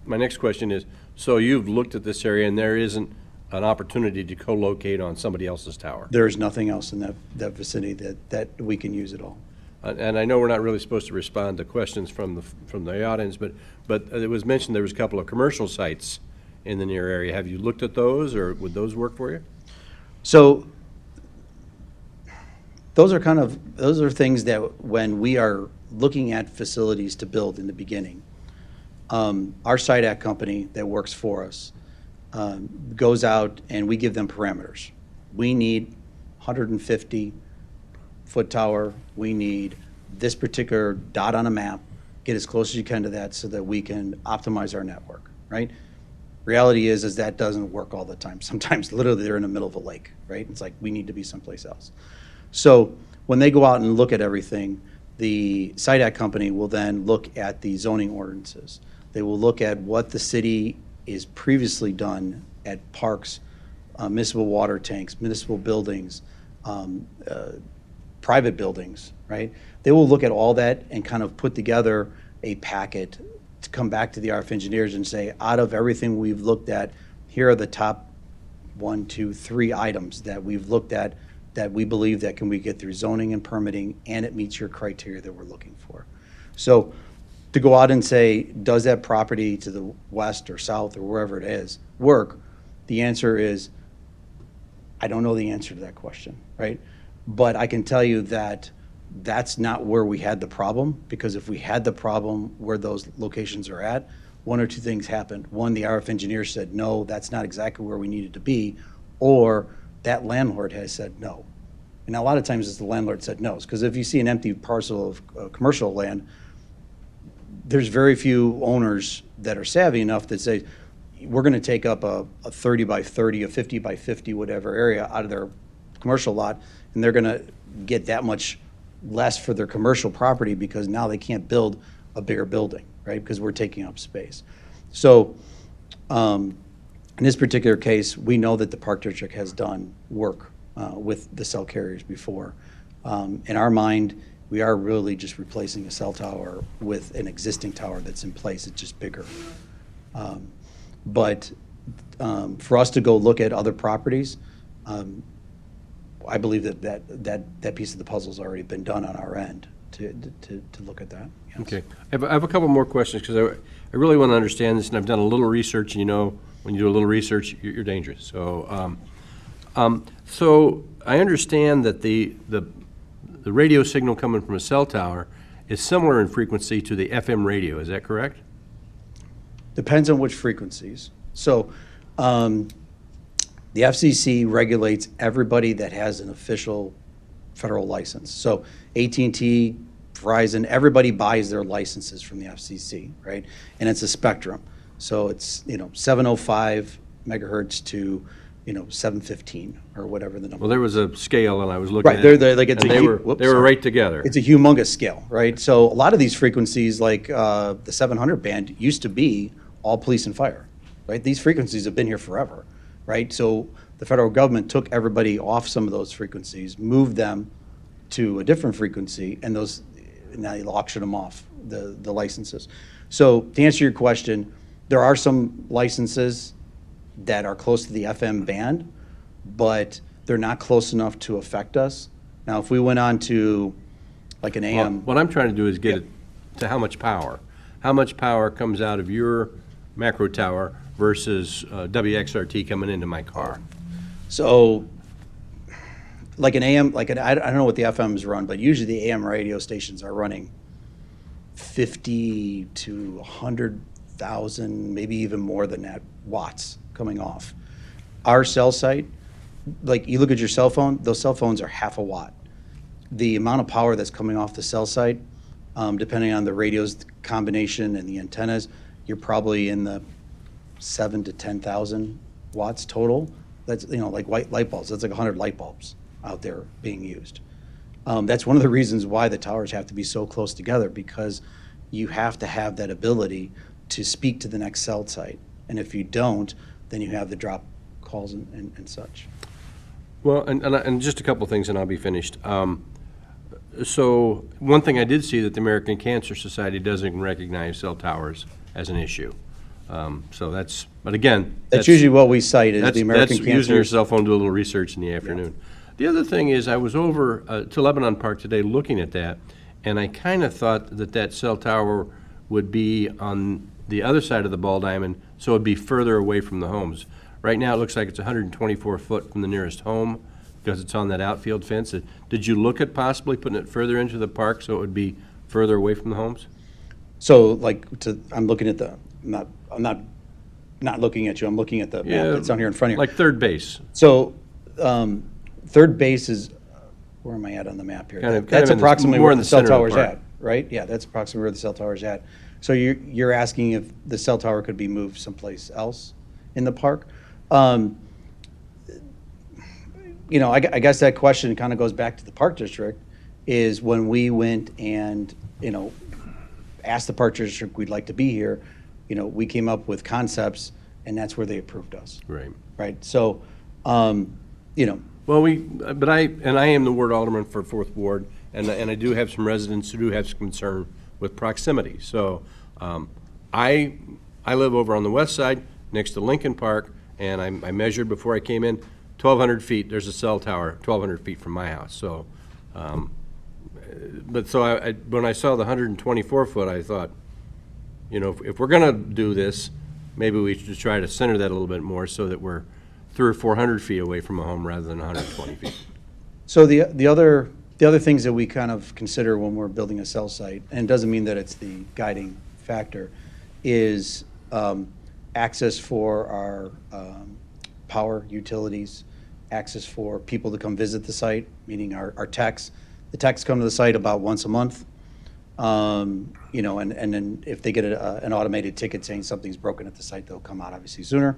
my next question is, so you've looked at this area and there isn't an opportunity to co-locate on somebody else's tower? There's nothing else in that vicinity that we can use at all. And I know we're not really supposed to respond to questions from the audience, but it was mentioned there was a couple of commercial sites in the near area. Have you looked at those, or would those work for you? So those are things that when we are looking at facilities to build in the beginning, our site act company that works for us goes out and we give them parameters. We need 150-foot tower. We need this particular dot on a map. Get as close as you can to that so that we can optimize our network, right? Reality is that doesn't work all the time. Sometimes literally they're in the middle of a lake, right? It's like we need to be someplace else. So when they go out and look at everything, the site act company will then look at the zoning ordinances. They will look at what the city is previously done at parks, municipal water tanks, municipal buildings, private buildings, right? They will look at all that and kind of put together a packet to come back to the RF engineers and say, out of everything we've looked at, here are the top 1, 2, 3 items that we've looked at that we believe that we get through zoning and permitting, and it meets your criteria that we're looking for. So to go out and say, does that property to the west or south or wherever it is work? The answer is, I don't know the answer to that question, right? But I can tell you that that's not where we had the problem, because if we had the problem where those locations are at, 1 or 2 things happened. One, the RF engineer said, no, that's not exactly where we needed to be, or that landlord has said no. And a lot of times it's the landlord said no, because if you see an empty parcel of commercial land, there's very few owners that are savvy enough that say, we're going to take up a 30 by 30, a 50 by 50, whatever area out of their commercial lot, and they're going to get that much less for their commercial property because now they can't build a bigger building, right? Because we're taking up space. So in this particular case, we know that the Park District has done work with the cell carriers before. In our mind, we are really just replacing a cell tower with an existing tower that's in place. It's just bigger. But for us to go look at other properties, I believe that piece of the puzzle's already been done on our end to look at that. Yes. Okay. I have a couple more questions because I really want to understand this, and I've done a little research, and you know, when you do a little research, you're dangerous. So, so I understand that the radio signal coming from a cell tower is similar in frequency to the FM radio. Is that correct? Depends on which frequencies. So the FCC regulates everybody that has an official federal license. So AT&T, Verizon, everybody buys their licenses from the FCC, right? And it's a spectrum. So it's, 705 megahertz to, 715 or whatever the number. Well, there was a scale, and I was looking Right, at it. they're like, and they were right together. It's a humongous scale, right? So a lot of these frequencies, like the 700 band, used to be all police and fire, right? These frequencies have been here forever, right? So the federal government took everybody off some of those frequencies, moved them to a different frequency, and now they auction them off, the licenses. So to answer your question, there are some licenses that are close to the FM band, but they're not close enough to affect us. Now, if we went on to like an Well, AM. what I'm trying to do is get it to how much power. How much power comes out of your macro tower versus WXRT coming into my car? So, like an AM, I don't know what the FMs run, but usually the AM radio stations are running 50 to 100,000, maybe even more than that, watts coming off. Our cell site, like you look at your cell phone, those cell phones are half a watt. The amount of power that's coming off the cell site, depending on the radio's combination and the antennas, you're probably in the 7 to 10,000 watts total. That's, like white light bulbs. That's like 100 light bulbs out there being used. That's one of the reasons why the towers have to be so close together, because you have to have that ability to speak to the next cell site. And if you don't, then you have the drop calls and such. Well, and just a couple of things and I'll be finished. So one thing I did see that the American Cancer Society doesn't recognize cell towers as an issue. So but again. That's usually what we cite is That's the American using your Cancer. cell phone to do a little research in the afternoon. The other thing is I was over to Lebanon Park today looking at that, and I kind of thought that cell tower would be on the other side of the ball diamond, so it'd be further away from the homes. Right now, it looks like it's 124 foot from the nearest home because it's on that outfield fence. Did you look at possibly putting it further into the park so it would be further away from the homes? So I'm looking at I'm not looking at you, I'm looking at the map that's down here in front of you. Like third base. So, third base is, where am I at on the map here? Kind of That's in the- approximately more where in the the cell center of the tower's park. at, right? Yeah, that's approximately where the cell tower's at. So you're asking if the cell tower could be moved someplace else in the park? I guess that question kind of goes back to the Park District, is when we went and, asked the Park District we'd like to be here, we came up with concepts, and that's where they approved us. Right. Right, so, Well, but I am the ward alderman for Fourth Ward, and I do have some residents who do have some concern with proximity. So I live over on the west side next to Lincoln Park, and I measured before I came in, 1,200 feet, there's a cell tower 1,200 feet from my house. So, when I saw the 124 foot, I thought, if we're gonna do this, maybe we should try to center that a little bit more so that we're 300 or 400 feet away from a home rather than 120 feet. So the other things that we kind of consider when we're building a cell site, and it doesn't mean that it's the guiding factor, is access for our power utilities, access for people to come visit the site, meaning our techs. The techs come to the site about once a month. You know, and then if they get an automated ticket saying something's broken at the site, they'll come out obviously sooner.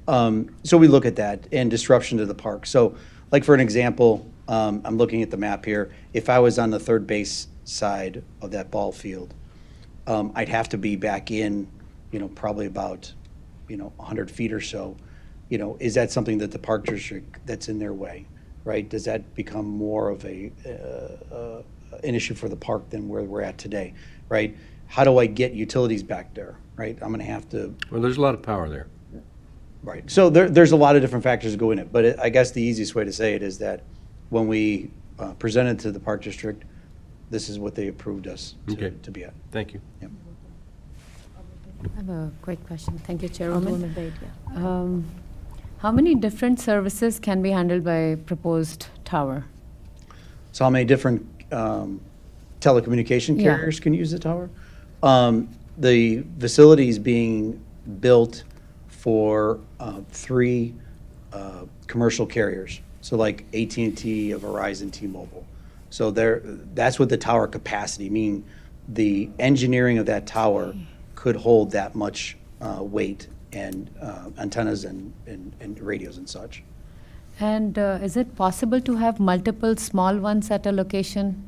So we look at that and disruption to the park. So like for an example, I'm looking at the map here. If I was on the third base side of that ball field, I'd have to be back in, you know, probably about, 100 feet or so. You know, is that something that the park district, that's in their way, right? Does that become more of an issue for the park than where we're at today, right? How do I get utilities back there, right? I'm going to have to. Well, there's a lot of power there. Right. So there's a lot of different factors that go in it, but I guess the easiest way to say it is that when we presented to the park district, this is what they approved us Okay. to be at. Thank you. Yep. I have a quick question. Thank you, Chairwoman. How many different services can be handled by proposed tower? So how many different telecommunication Yeah. carriers can use the tower? The facility is being built for 3 commercial carriers. So like AT&T, Verizon, T-Mobile. So that's what the tower capacity, meaning the engineering of that tower could hold that much weight and antennas and radios and such. And is it possible to have multiple small ones at a location?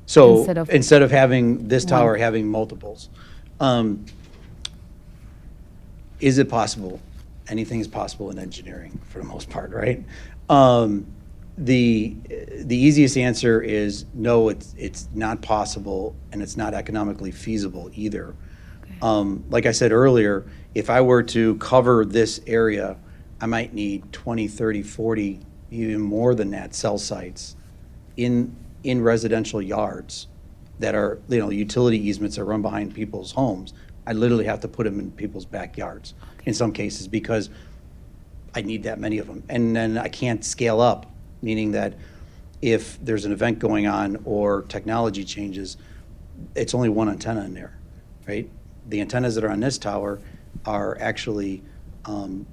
So Instead of instead of having this tower one. having multiples, is it possible? Anything is possible in engineering for the most part, right? The easiest answer is no, it's not possible and it's not economically feasible either. Like I said earlier, if I were to cover this area, I might need 20, 30, 40, even more than that cell sites in residential yards that are, utility easements that run behind people's homes. I literally have to put them in people's backyards in some cases because I need that many of them. And then I can't scale up, meaning that if there's an event going on or technology changes, it's only one antenna in there, right? The antennas that are on this tower are actually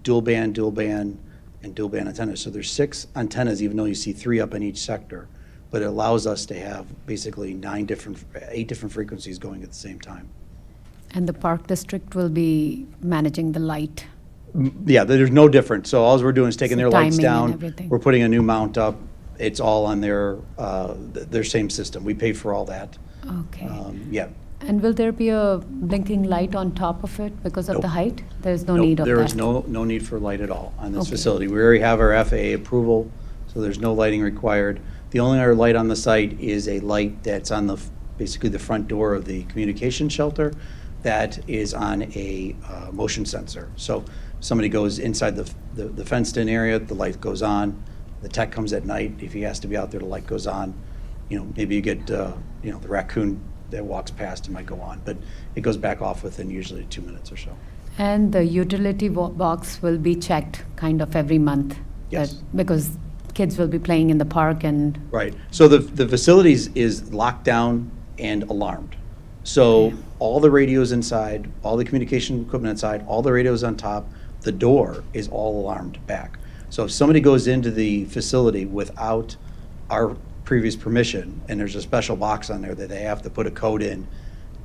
dual band, and dual band antennas. So there's 6 antennas, even though you see 3 up in each sector. But it allows us to have basically 8 different frequencies going at the same time. And the park district will be managing the light. Yeah, there's no difference. So all we're doing is taking So their lights timing and down. everything. We're putting a new mount up. It's all on their same system. We pay for all that. Okay. Yeah. And will there be a blinking light on top of it because of Nope. the height? There's no Nope, need of that? there is no need for light at all on this Okay. facility. We already have our FAA approval, so there's no lighting required. The only other light on the site is a light that's on basically the front door of the communication shelter that is on a motion sensor. So somebody goes inside the fenced-in area, the light goes on. The tech comes at night. If he has to be out there, the light goes on. Maybe you get, the raccoon that walks past, it might go on, but it goes back off within usually 2 minutes or so. And the utility box will be checked kind of every month? Yes. Because kids will be playing in the park and, Right. So the facilities is locked down and alarmed. So all the radios inside, all the communication equipment inside, all the radios on top, the door is all alarmed back. So if somebody goes into the facility without our previous permission, and there's a special box on there that they have to put a code in,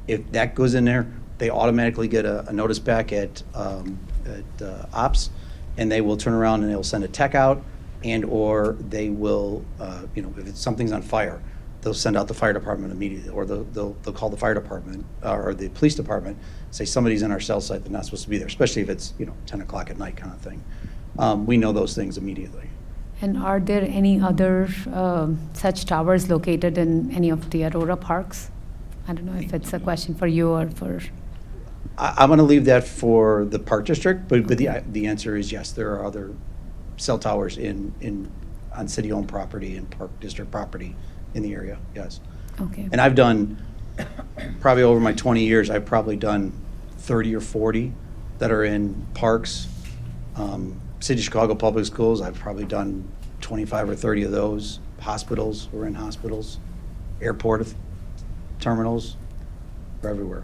if that goes in there, they automatically get a notice back at ops, and they will turn around and they'll send a tech out, and/or they will, if something's on fire, they'll send out the fire department immediately, or they'll call the fire department or the police department, say somebody's in our cell site, they're not supposed to be there, especially if it's 10 o'clock at night kind of thing. We know those things immediately. and are there any other such towers located in any of the Aurora parks? I don't know if it's a question for you or for, I'm going to leave that for the park district, but the answer is yes, there are other cell towers on city-owned property and park district property in the area, yes. okay. And I've done, probably over my 20 years, I've probably done 30 or 40 that are in parks. City of Chicago Public Schools, I've probably done 25 or 30 of those. Hospitals, we're in hospitals. Airport terminals, we're everywhere.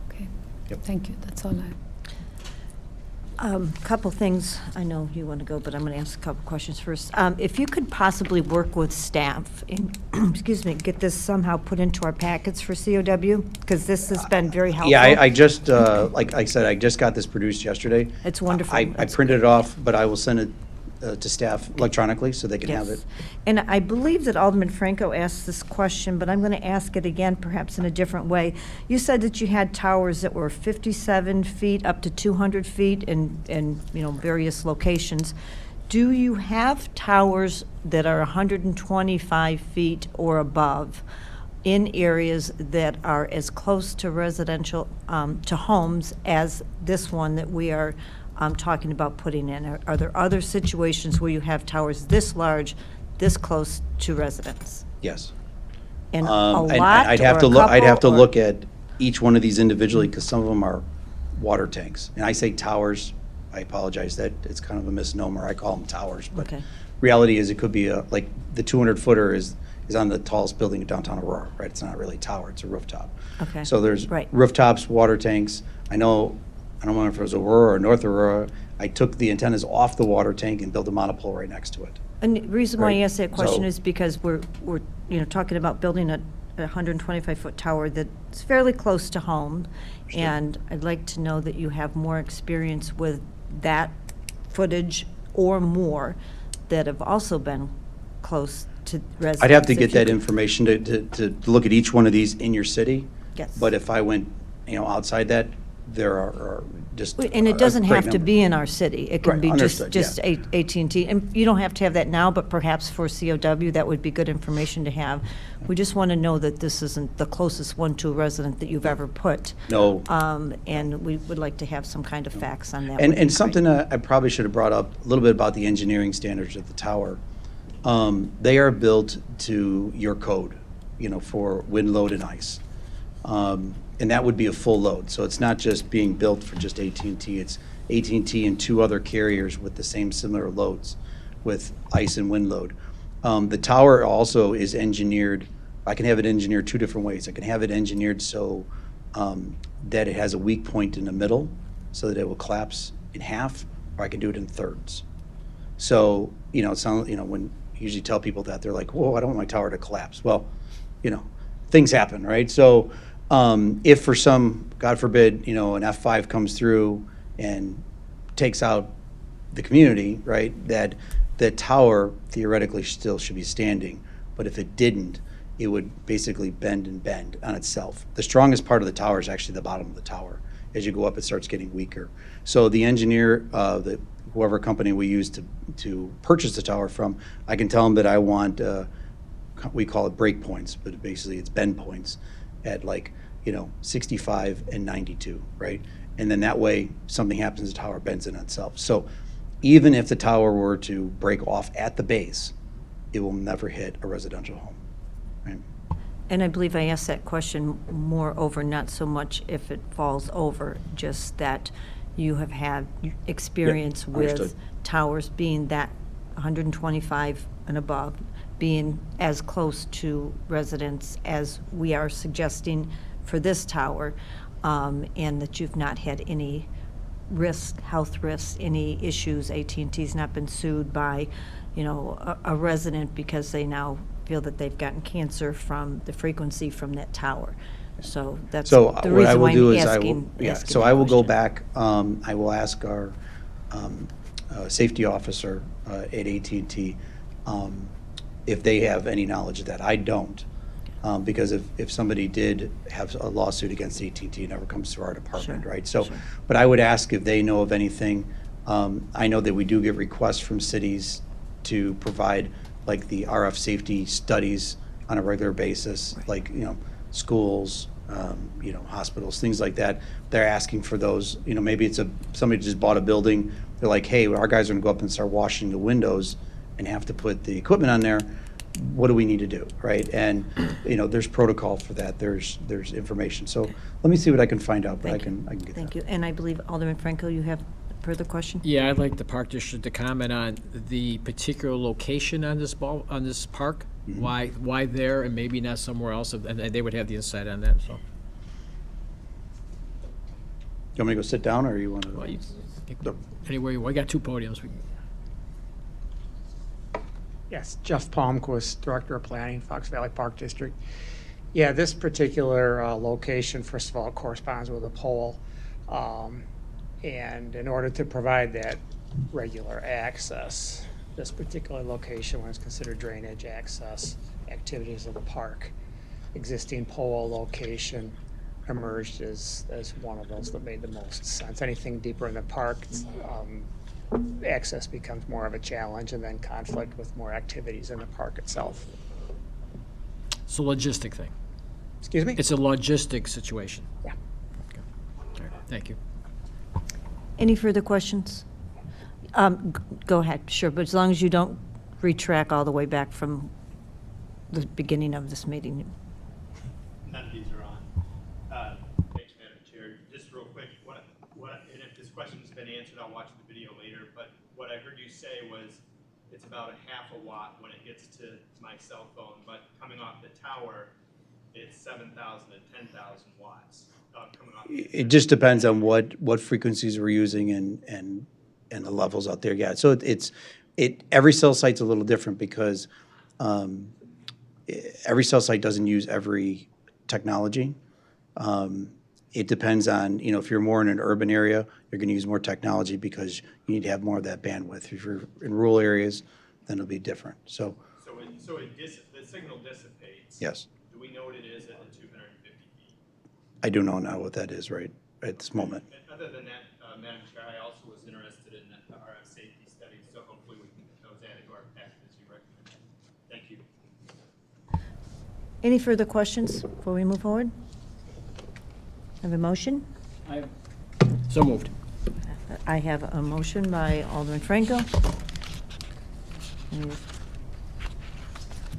Okay. Yep. Thank you, that's all I have. Couple things. I know you want to go, but I'm going to ask a couple questions first. If you could possibly work with staff and, excuse me, get this somehow put into our packets for COW, because this has been very helpful. Yeah, I just, like I said, I just got this produced yesterday. It's wonderful. I That's printed it off, but I will send it to staff electronically so they can have it. Yes. And I believe that Alderman Franco asked this question, but I'm going to ask it again, perhaps in a different way. You said that you had towers that were 57 feet up to 200 feet in various locations. Do you have towers that are 125 feet or above in areas that are as close to residential, to homes as this one that we are talking about putting in? Are there other situations where you have towers this large, this close to residents? Yes. And a And lot I'd have or to a look, I'd have to couple, or- look at each one of these individually because some of them are water tanks. And I say towers, I apologize, that it's kind of a misnomer. I call them towers. But Okay. reality is it could be like the 200-footer is on the tallest building in downtown Aurora, right? It's not really a tower, it's a rooftop. Okay. So there's Right. rooftops, water tanks. I don't know if it was Aurora or North Aurora. I took the antennas off the water tank and built a monopole right next to it. And the reason why I Right. asked that question So- is because we're talking about building a 125-foot tower that's fairly close to home. And I'd like to know that you have more experience with that footage or more that have also been close to residents. I'd have to If get you that could- information to look at each one of these in your city. Yes. But if I went, outside that, there are just. And it a doesn't great have to number. be in our city. It can Right, be understood, just yeah. AT&T. And you don't have to have that now, but perhaps for COW, that would be good information to have. We just want to know that this isn't the closest one to a resident that you've ever put. No. And we would like to have some kind of facts on that. And would be and great. something I probably should have brought up a little bit about the engineering standards of the tower. They are built to your code, for wind load and ice. And that would be a full load. So it's not just being built for just AT&T. It's AT&T and two other carriers with the same similar loads with ice and wind load. The tower also is engineered, I can have it engineered two different ways. I can have it engineered so that it has a weak point in the middle so that it will collapse in half, or I can do it in thirds. So, it sounds, when you usually tell people that, they're like, whoa, I don't want my tower to collapse. Well, things happen, right? So if for some, God forbid, an F5 comes through and takes out the community, right, that tower theoretically still should be standing. But if it didn't, it would basically bend and bend on itself. The strongest part of the tower is actually the bottom of the tower. As you go up, it starts getting weaker. So the engineer, whoever company we use to purchase the tower from, I can tell them that I want, we call it break points, but basically it's bend points at 65 and 92, right? And then that way, something happens, the tower bends in itself. So even if the tower were to break off at the base, it will never hit a residential home, right? And I believe I asked that question more over, not so much if it falls over, just that you have had experience with understood. towers being that 125 and above, being as close to residents as we are suggesting for this tower, and that you've not had any health risks, any issues. AT&T's not been sued by, a resident because they now feel that they've gotten cancer from the frequency from that tower. So that's So the what I reason will why do I'm is asking. so the I will go question. back, I will ask our safety officer at AT&T if they have any knowledge of that. I don't, because if somebody did have a lawsuit against AT&T, it never comes through our department, Sure, right? So, sure. but I would ask if they know of anything. I know that we do get requests from cities to provide like the RF safety studies on a regular basis, like, schools, hospitals, things like that. They're asking for those, maybe it's somebody just bought a building. They're like, hey, our guys are gonna go up and start washing the windows and have to put the equipment on there. What do we need to do, right? And, there's protocol for that. There's information. So let me see what I can find out, but I Thank can get that. Thank you. And I believe Alderman Franco, you have a further question? Yeah, I'd like the Park District to comment on the particular location on this park. Mm-hmm. Why there and maybe not somewhere else, and they would have the insight on that, so. You want me to go sit down, or you want Well, to? you Anywhere you want. We got 2 podiums. Yes, Jeff Palmquist, Director of Planning, Fox Valley Park District. Yeah, this particular location, first of all, corresponds with a pole. And in order to provide that regular access, this particular location was considered drainage access activities of the park. Existing pole location emerged as one of those that made the most sense. Anything deeper in the park, access becomes more of a challenge, and then conflict with more activities in the park itself. It's a logistic thing. Excuse me? It's a logistic situation. Yeah. Okay. All right. Thank you. Any further questions? Go ahead, sure, but as long as you don't retract all the way back from the beginning of this meeting. None of these are on. Thanks, Madam Chair. Just real quick, and if this question's been answered, I'll watch the video later, but what I heard you say was it's about a half a watt when it gets to my cell phone, but coming off the tower, it's 7,000 to 10,000 watts. Coming off It just depends on what frequencies we're using and the levels out there. Yeah, so every cell site's a little different because every cell site doesn't use every technology. It depends on, if you're more in an urban area, you're going to use more technology because you need to have more of that bandwidth. If you're in rural areas, then it'll be different. So the signal dissipates. yes, Do we know what it is at the 250 feet? I do know now what that is right at this moment. And other than that, Madam Chair, I also was interested in the RF safety studies, so hopefully we can get those added to our package as you recommend. Thank you. Any further questions before we move forward? Have a motion? So moved. I have a motion by Alderman Franco.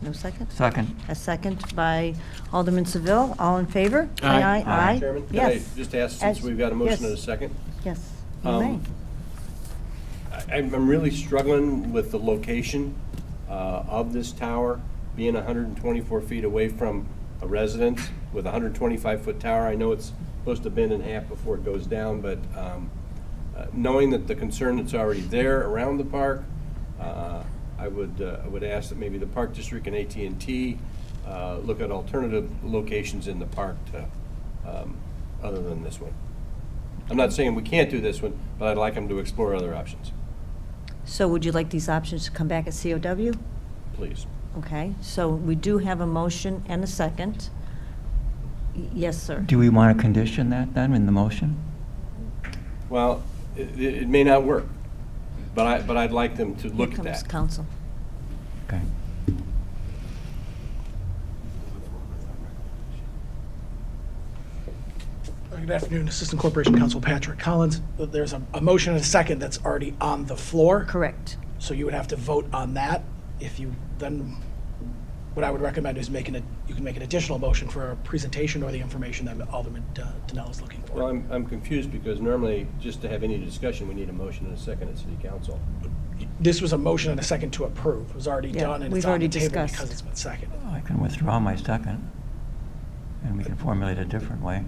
No second? Second. A second by Alderman Seville. All in favor? Aye. Aye. Chairman, can Yes. I just ask, since we've got a motion and a second? Yes, you may. I'm really struggling with the location of this tower, being 124 feet away from a residence with a 125-foot tower. I know it's supposed to bend in half before it goes down, but knowing that the concern that's already there around the park, I would ask that maybe the Park District and AT&T look at alternative locations in the park other than this one. I'm not saying we can't do this one, but I'd like them to explore other options, So would you like these options to come back at COW? please. Okay, so we do have a motion and a second. Yes, sir. Do we want to condition that then in the motion? Well, it may not work, but I'd like them to look Here at comes that. counsel. Okay. Good afternoon, Assistant Corporation Counsel Patrick Collins. There's a motion and a second that's already on the floor, Correct. so you would have to vote on that. If you then, what I would recommend is you can make an additional motion for a presentation or the information that Alderman Donnell is looking Well, for. I'm confused because normally, just to have any discussion, we need a motion and a second at City Council. This was a motion and a second to approve. It was already Yeah, done and we've it's on already the table discussed. because it's been seconded. I can withdraw my second, and we can formulate a different way.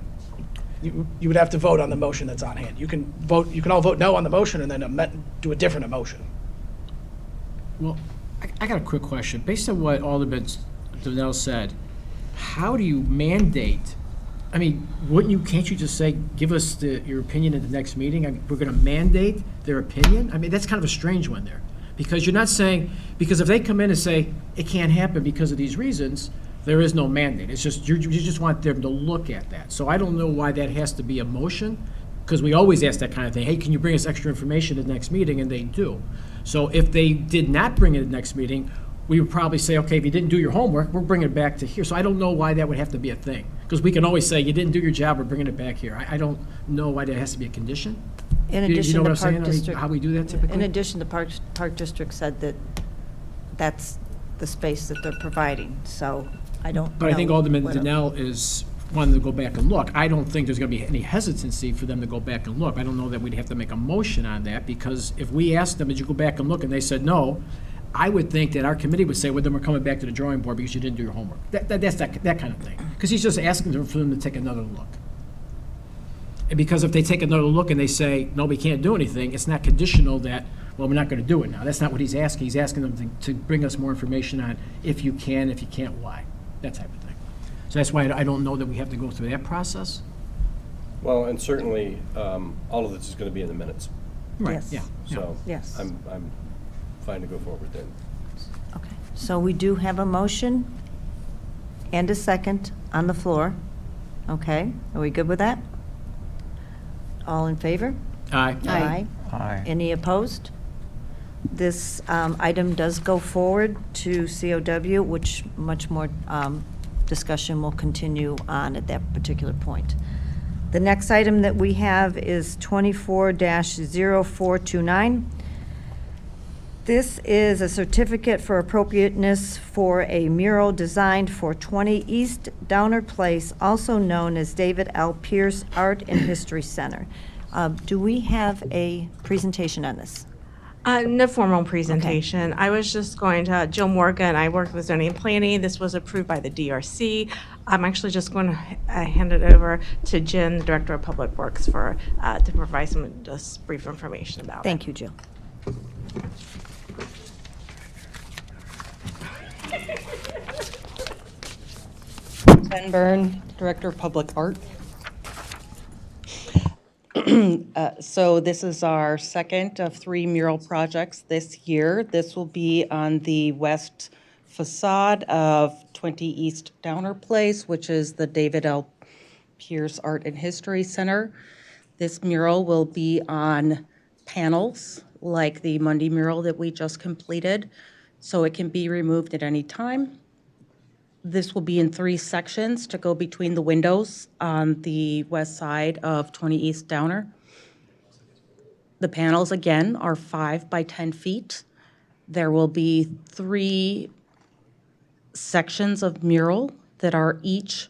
You would have to vote on the motion that's on hand. You can all vote no on the motion and then do a different motion. Well, I got a quick question. Based on what Alderman Donnell said, how do you mandate? I mean, can't you just say, give us your opinion at the next meeting? I mean, we're going to mandate their opinion? I mean, that's kind of a strange one there. Because you're not saying, because if they come in and say, it can't happen because of these reasons, there is no mandate. It's just, you just want them to look at that. So I don't know why that has to be a motion, because we always ask that kind of thing. Hey, can you bring us extra information at the next meeting? And they do. So if they did not bring it at the next meeting, we would probably say, okay, if you didn't do your homework, we're bringing it back to here. So I don't know why that would have to be a thing. Because we can always say, you didn't do your job, we're bringing it back here. I don't know why that has to be a condition. In You addition, know what the I'm saying? Park I mean, District. how we do that typically? In addition, the Park District said that that's the space that they're providing, so I don't know. But I think Alderman what- Donnell is wanting to go back and look. I don't think there's going to be any hesitancy for them to go back and look. I don't know that we'd have to make a motion on that, because if we asked them, did you go back and look, and they said no, I would think that our committee would say, well, then we're coming back to the drawing board because you didn't do your homework. That's that kind of thing. Because he's just asking for them to take another look. because if they take another look and they say, no, we can't do anything, it's not conditional that, well, we're not going to do it now. That's not what he's asking. He's asking them to bring us more information on if you can, if you can't, why, that type of thing. So that's why I don't know that we have to go through that process. Well, and certainly, all of this is going to be in the minutes, Yes. Yeah. so. Yes. I'm fine to go forward then. Okay, so we do have a motion and a second on the floor. Okay, are we good with that? All in favor? Aye. Aye. Aye. Any opposed? This item does go forward to COW, which much more discussion will continue on at that particular point. The next item that we have is 24-0429. This is a certificate for appropriateness for a mural designed for 20 East Downer Place, also known as David L. Pierce Art and History Center. Do we have a presentation on this? No formal presentation. I was just going to, Jill Morgan, I work with zoning and planning. This was approved by the DRC. I'm actually just going to hand it over to Jen, the Director of Public Works, for to provide some just brief information about it. Thank you, Jill. Ben Byrne, Director of Public Art. So this is our second of 3 mural projects this year. This will be on the west facade of 20 East Downer Place, which is the David L. Pierce Art and History Center. This mural will be on panels, like the Monday mural that we just completed, so it can be removed at any time. This will be in 3 sections to go between the windows on the west side of 20 East Downer. The panels, again, are 5 by 10 feet. There will be 3 sections of mural that are each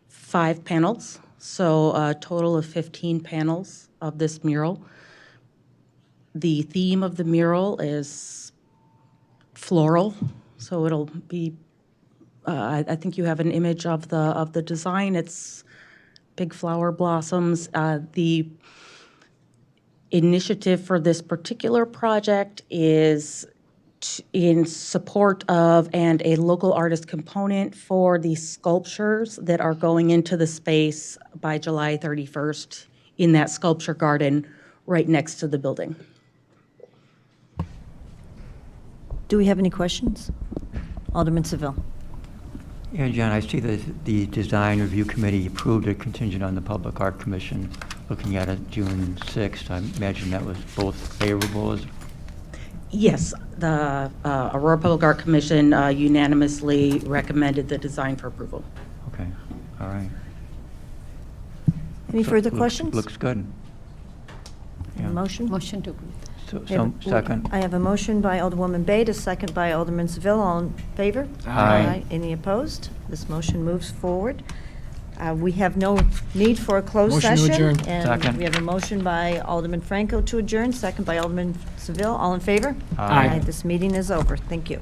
5 panels, so a total of 15 panels of this mural. The theme of the mural is floral, so it'll be I think you have an image of the design. It's big flower blossoms. The initiative for this particular project is in support of and a local artist component for the sculptures that are going into the space by July 31st in that sculpture garden right next to the building. Do we have any questions? Alderman Seville. Yeah, John, I see that the Design Review Committee approved a contingent on the Public Art Commission looking at it June 6th. I imagine that was both favorable as. Yes, the Aurora Public Art Commission unanimously recommended the design for approval. Okay, all right. Any So, further looks- questions? Looks good. Yeah. Motion? Motion to approve. Second. I have a motion by Alderwoman Bate, a second by Alderman Seville. All in favor? Aye. Any opposed? This motion moves forward. We have no need for a closed Motion to session. adjourn. And Second. we have a motion by Alderman Franco to adjourn, second by Alderman Seville. All in favor? Aye. This meeting is over. Thank you.